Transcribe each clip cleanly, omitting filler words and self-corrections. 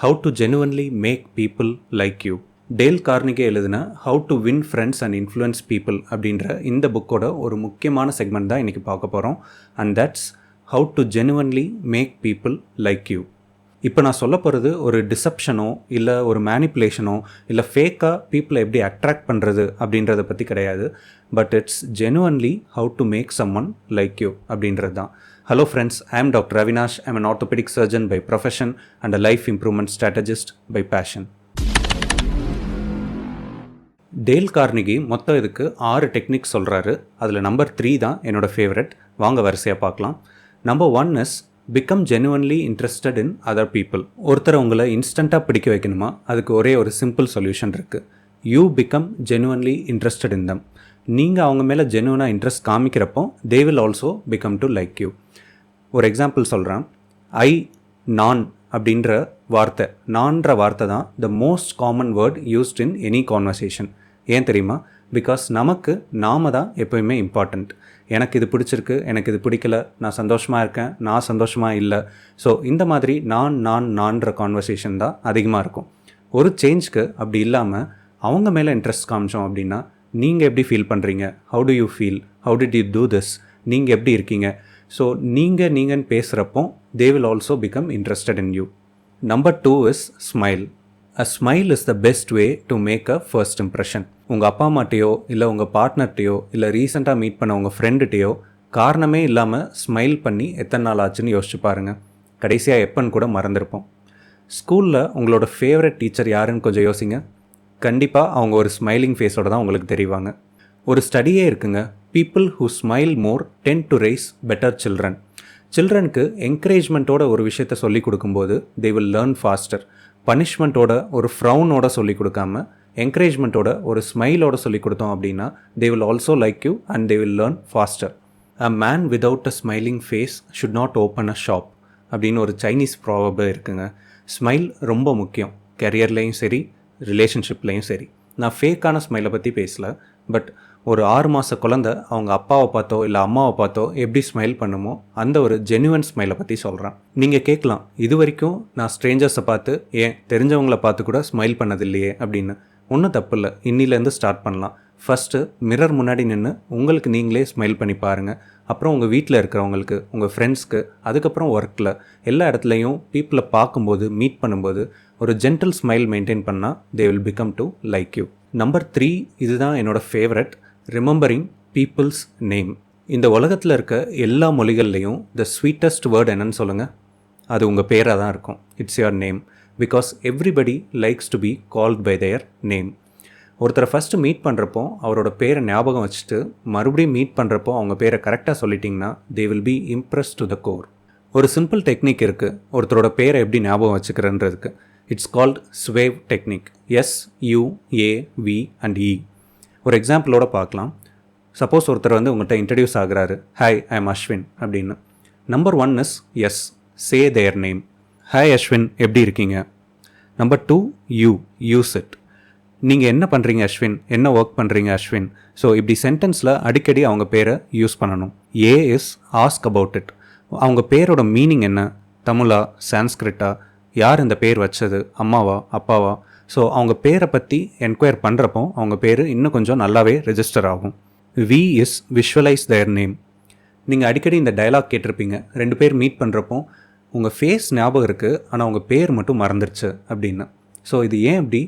How to genuinely make people like you. Dale Carnegie எழுதின how to win friends and influence people அப்படின்ற இந்த புக்கோட ஒரு முக்கியமான செக்மெண்ட் தான் இன்றைக்கி பார்க்க போகிறோம். And that's how to genuinely make people like you. இப்போ நான் சொல்ல போகிறது ஒரு டிசப்ஷனோ இல்லை ஒரு மேனிப்புலேஷனோ இல்லை ஃபேக்காக பீப்புளை எப்படி அட்ராக்ட் பண்ணுறது அப்படின்றத பற்றி கிடையாது. But it's genuinely how to make someone like you அப்படின்றது தான். Hello friends, I am Dr. Avinash. I am an orthopedic surgeon by profession and a life improvement strategist by passion. Dale Carnegie மொத்தம் இதுக்கு 6 technique சொல்கிறாரு. அதில் number 3 தான் என்னோடய favourite. வாங்க வரிசையாக பார்க்கலாம். Number 1 is become genuinely interested in other people. ஒருத்தரை உங்களை இன்ஸ்டண்ட்டாக பிடிக்க வைக்கணுமா, அதுக்கு ஒரே ஒரு சிம்பிள் சொல்யூஷன் இருக்குது. You become genuinely interested in them. நீங்கள் அவங்க மேலே ஜெனுவனாக இன்ட்ரெஸ்ட் காமிக்கிறப்போ they will also become to like you. ஒரு எக்ஸாம்பிள் சொல்கிறேன். நான் அப்படின்ற வார்த்தை, நான்ற வார்த்தை தான் the most common word used in any conversation. ஏன் தெரியுமா? பிகாஸ் நமக்கு நாம தான் எப்போயுமே இம்பார்ட்டண்ட். எனக்கு இது பிடிச்சிருக்கு, எனக்கு இது பிடிக்கல, நான் சந்தோஷமாக இருக்கேன், நான் சந்தோஷமாக இல்லை. ஸோ இந்த மாதிரி நான்ற கான்வர்சேஷன் தான் அதிகமாக இருக்கும். ஒரு சேஞ்ச்க்கு அப்படி இல்லாமல் அவங்க மேலே இன்ட்ரெஸ்ட் காமிச்சோம் அப்படின்னா, நீங்கள் எப்படி ஃபீல் பண்ணுறீங்க, how do you feel, how did you do this, நீங்கள் எப்படி இருக்கீங்க. ஸோ நீங்கள் பேசுகிறப்போ they will also become interested in you. Number 2 is smile. A smile is the best way to make a first impression. உங்கள் அப்பா அம்மாட்டையோ இல்லை உங்கள் பார்ட்னர்ட்டையோ இல்லை ரீசெண்டாக மீட் பண்ண உங்கள் ஃப்ரெண்டுகிட்டையோ காரணமே இல்லாமல் ஸ்மைல் பண்ணி எத்தனை நாள் ஆச்சுன்னு யோசிச்சு பாருங்கள். கடைசியாக எப்போன்னு கூட மறந்துருப்போம். ஸ்கூலில் உங்களோட ஃபேவரட் டீச்சர் யாருன்னு கொஞ்சம் யோசிங்க. கண்டிப்பாக அவங்க ஒரு ஸ்மைலிங் ஃபேஸோட தான் உங்களுக்கு தெரிவாங்க. ஒரு ஸ்டடியே இருக்குங்க. People who smile more tend to raise better children. சில்ட்ரனுக்கு என்கரேஜ்மெண்ட்டோட ஒரு விஷயத்த சொல்லிக் கொடுக்கும்போது தே வில் லேர்ன் ஃபாஸ்டர். பனிஷ்மெண்ட்டோட ஒரு ஃப்ரௌனோட சொல்லிக் கொடுக்காம என்கரேஜ்மெண்ட்டோட ஒரு ஸ்மைலோட சொல்லிக் கொடுத்தோம் அப்படின்னா they will also like you and they will learn faster. A man without a smiling face should not open a shop அப்படின்னு ஒரு சைனீஸ் ப்ராவர்பு இருக்குங்க. ஸ்மைல் ரொம்ப முக்கியம், கெரியர்லேயும் சரி ரிலேஷன்ஷிப்லேயும் சரி. நான் ஃபேக்கான ஸ்மைலை பற்றி பேசலை. பட் ஒரு 6 மாத குழந்தை அவங்க அப்பாவை பார்த்தோ இல்லை அம்மாவை பார்த்தோ எப்படி ஸ்மைல் பண்ணுமோ அந்த ஒரு ஜெனுவன் ஸ்மைலை பற்றி சொல்கிறேன். நீங்கள் கேட்கலாம், இது வரைக்கும் நான் ஸ்ட்ரேஞ்சர்ஸை பார்த்து, ஏன் தெரிஞ்சவங்கள பார்த்து கூட ஸ்மைல் பண்ணதில்லையே அப்படின்னு. ஒன்றும் தப்பு இல்லை, இன்னிலேருந்து ஸ்டார்ட் பண்ணலாம். ஃபஸ்ட்டு மிரர் முன்னாடி நின்று உங்களுக்கு நீங்களே ஸ்மைல் பண்ணி பாருங்கள். அப்புறம் உங்கள் வீட்டில் இருக்கிறவங்களுக்கு, உங்கள் ஃப்ரெண்ட்ஸ்க்கு, அதுக்கப்புறம் ஒர்க்கில், எல்லா இடத்துலையும் பீப்புளை பார்க்கும்போது மீட் பண்ணும்போது ஒரு ஜென்டில் ஸ்மைல் மெயின்டைன் பண்ணால் தே will become to like you. Number 3, இதுதான் என்னோடய ஃபேவரட். Remembering peoples name. இந்த உலகத்தில் இருக்க எல்லா மொழிகள்லேயும் த ஸ்வீட்டஸ்ட் வேர்ட் என்னன்னு சொல்லுங்கள்? அது உங்கள் பேராக தான் இருக்கும். It's your name. Because everybody likes to be called by their name. ஒருத்தரை ஃபஸ்ட்டு மீட் பண்ணுறப்போ அவரோட பேரை ஞாபகம் வச்சுட்டு மறுபடியும் மீட் பண்ணுறப்போ அவங்க பேரை கரெக்டாக சொல்லிட்டிங்கன்னா they will be impress to the core. ஒரு சிம்பிள் டெக்னிக் இருக்குது ஒருத்தரோட பேரை எப்படி ஞாபகம் வச்சுக்கிறன்றதுக்கு. It's called suave technique. SUAV and E. ஒரு எக்ஸாம்பிளோட பார்க்கலாம். சப்போஸ் ஒருத்தர் உங்கள்கிட்ட இன்ட்ரடியூஸ் ஆகுறாரு, ஹாய் ஐ எம் அஸ்வின் அப்படின்னு. Number 1 is S, say their name. Hi Ashwin, எப்படி இருக்கீங்க? Number 2, use it. நீங்கள் என்ன பண்ணுறீங்க அஸ்வின், என்ன ஒர்க் பண்ணுறீங்க அஸ்வின். ஸோ இப்படி சென்டென்ஸில் அடிக்கடி அவங்க பேரை யூஸ் பண்ணணும். ஏ இஸ் ஆஸ்க் அபவுட் இட். அவங்க பேரோட மீனிங் என்ன, தமிழா சான்ஸ்கிரிட்டா, யார் இந்த பேர் வச்சது, அம்மாவா அப்பாவா. ஸோ அவங்க பேரை பற்றி என்கொயர் பண்ணுறப்போ அவங்க பேர் இன்னும் கொஞ்சம் நல்லாவே ரெஜிஸ்டர் ஆகும். We is visualise their name. நீங்கள் அடிக்கடி இந்த டயலாக் கேட்டிருப்பீங்க. 2 பேர் மீட் பண்ணுறப்போ உங்கள் ஃபேஸ் ஞாபகம் இருக்குது ஆனால் உங்கள் பேர் மட்டும் மறந்துருச்சு அப்படின்னு. ஸோ இது ஏன் அப்படி?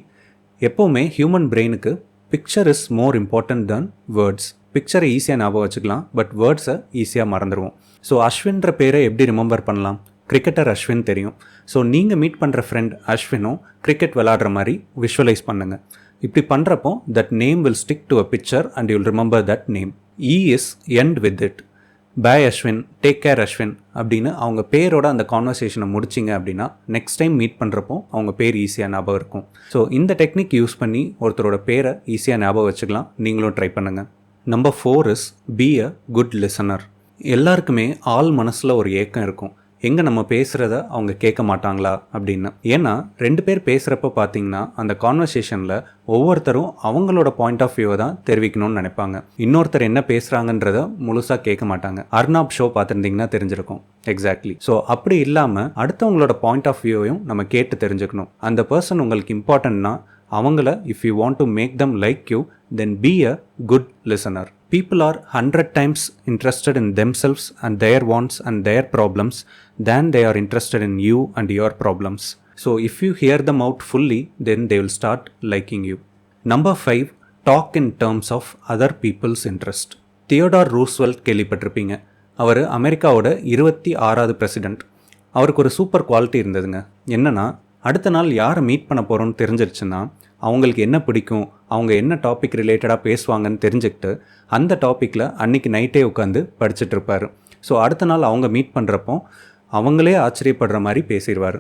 எப்போவுமே ஹியூமன் பிரெயினுக்கு picture is more important than words. பிக்சரை ஈஸியாக ஞாபகம் வச்சுக்கலாம், பட் வேர்ட்ஸை ஈஸியாக மறந்துடுவோம். ஸோ அஸ்வின்ற பேரை எப்படி ரிமெம்பர் பண்ணலாம்? கிரிக்கெட்டர் அஸ்வின் தெரியும். ஸோ நீங்கள் மீட் பண்ணுற ஃப்ரெண்ட் அஸ்வினும் கிரிக்கெட் விளாடுற மாதிரி விஷுவலைஸ் பண்ணுங்கள். இப்படி பண்ணுறப்போ that name will stick to a picture and you will remember that name. E is end with it. Bye Ashwin, take care Ashwin அப்படின்னு அவங்க பேரோட அந்த கான்வர்சேஷனை முடிச்சிங்க அப்படின்னா நெக்ஸ்ட் டைம் மீட் பண்ணுறப்போ அவங்க பேர் ஈஸியாக ஞாபகம் இருக்கும். ஸோ இந்த டெக்னிக் யூஸ் பண்ணி ஒருத்தரோட பேரை ஈஸியாக ஞாபகம் வச்சுக்கலாம். நீங்களும் ட்ரை பண்ணுங்கள். Number 4 is B a good listener. எல்லாருக்குமே ஆள் மனசில் ஒரு ஏக்கம் இருக்கும். எங்கே நம்ம பேசுகிறத அவங்க கேட்க மாட்டாங்களா அப்படின்னு. ஏன்னா 2 பேர் பேசுகிறப்ப பார்த்தீங்கன்னா அந்த கான்வர்சேஷனில் ஒவ்வொருத்தரும் அவங்களோட பாயிண்ட் ஆஃப் வியூவை தான் தெரிவிக்கணும்னு நினைப்பாங்க. இன்னொருத்தர் என்ன பேசுகிறாங்கன்றத முழுசாக கேட்க மாட்டாங்க. அர்னாப் ஷோ பார்த்துருந்தீங்கன்னா தெரிஞ்சிருக்கும். எக்ஸாக்ட்லி. ஸோ அப்படி இல்லாமல் அடுத்தவங்களோட பாயிண்ட் ஆஃப் வியூவையும் நம்ம கேட்டு தெரிஞ்சுக்கணும். அந்த பர்சன் உங்களுக்கு இம்பார்ட்டன்ட்னா அவங்கள if you want to make them like you then be a good listener. People are 100 times interested in themselves and their wants and their problems than they are interested in you and your problems. So if you hear them out fully, then they will start liking you. Number 5, talk in terms of other people's interest. Theodore Roosevelt கேள்விப்பட்டிருப்பீங்க. அவர் அமெரிக்காவோட 26வது president. அவருக்கு ஒரு super quality இருந்ததுங்க. என்னன்னா அடுத்த நாள் யாரை meet பண்ண போகிறோன்னு தெரிஞ்சிருச்சுன்னா அவங்களுக்கு என்ன பிடிக்கும், அவங்க என்ன டாபிக் ரிலேட்டடாக பேசுவாங்கன்னு தெரிஞ்சுக்கிட்டு அந்த டாப்பிக்கில் அன்றைக்கி நைட்டே உட்காந்து படிச்சுட்டு இருப்பார். ஸோ அடுத்த நாள் அவங்க மீட் பண்ணுறப்போ அவங்களே ஆச்சரியப்படுற மாதிரி பேசிடுவார்.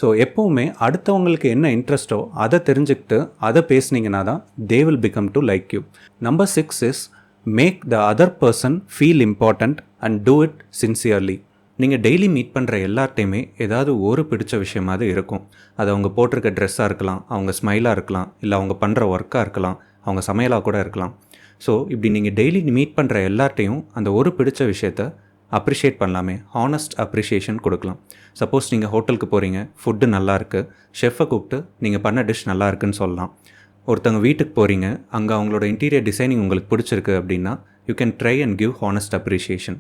ஸோ எப்போவுமே அடுத்தவங்களுக்கு என்ன இன்ட்ரெஸ்ட்டோ அதை தெரிஞ்சுக்கிட்டு அதை பேசுனீங்கன்னா தான் they will become to like you. Number 6 is make the other person feel important and do it sincerely. நீங்கள் டெய்லி மீட் பண்ணுற எல்லார்ட்டையுமே ஏதாவது ஒரு பிடிச்ச விஷயமாவது இருக்கும். அது அவங்க போட்டிருக்க ட்ரெஸ்ஸாக இருக்கலாம், அவங்க ஸ்மைலாக இருக்கலாம், இல்லை அவங்க பண்ணுற ஒர்க்காக இருக்கலாம், அவங்க சமையலாக கூட இருக்கலாம். ஸோ இப்படி நீங்கள் டெய்லி மீட் பண்ணுற எல்லார்ட்டையும் அந்த ஒரு பிடிச்ச விஷயத்த அப்ரிஷியேட் பண்ணலாமே. ஹானஸ்ட் அப்ரிஷியேஷன் கொடுக்கலாம். சப்போஸ் நீங்கள் ஹோட்டலுக்கு போகிறீங்க, ஃபுட்டு நல்லாயிருக்கு, ஷெஃப்பை கூப்பிட்டு நீங்கள் பண்ண டிஷ் நல்லா இருக்குன்னு சொல்லலாம். ஒருத்தவங்க வீட்டுக்கு போகிறீங்க, அங்கே அவங்களோட இன்டீரியர் டிசைனிங் உங்களுக்கு பிடிச்சிருக்கு அப்படின்னா you can try and give honest appreciation.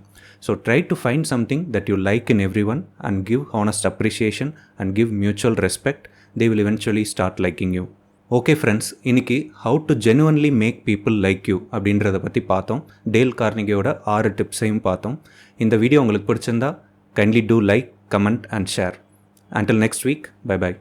So try to find something that you like in everyone and give honest appreciation and give mutual respect. They will eventually start liking you. Okay friends, இன்னைக்கு how to genuinely make people like you அப்படின்றத பற்றி பார்த்தோம். Dale கார்னிகியோட 6 டிப்ஸையும் பார்த்தோம். இந்த video உங்களுக்கு பிடிச்சிருந்தா kindly do like, comment and share. Until next week, bye bye.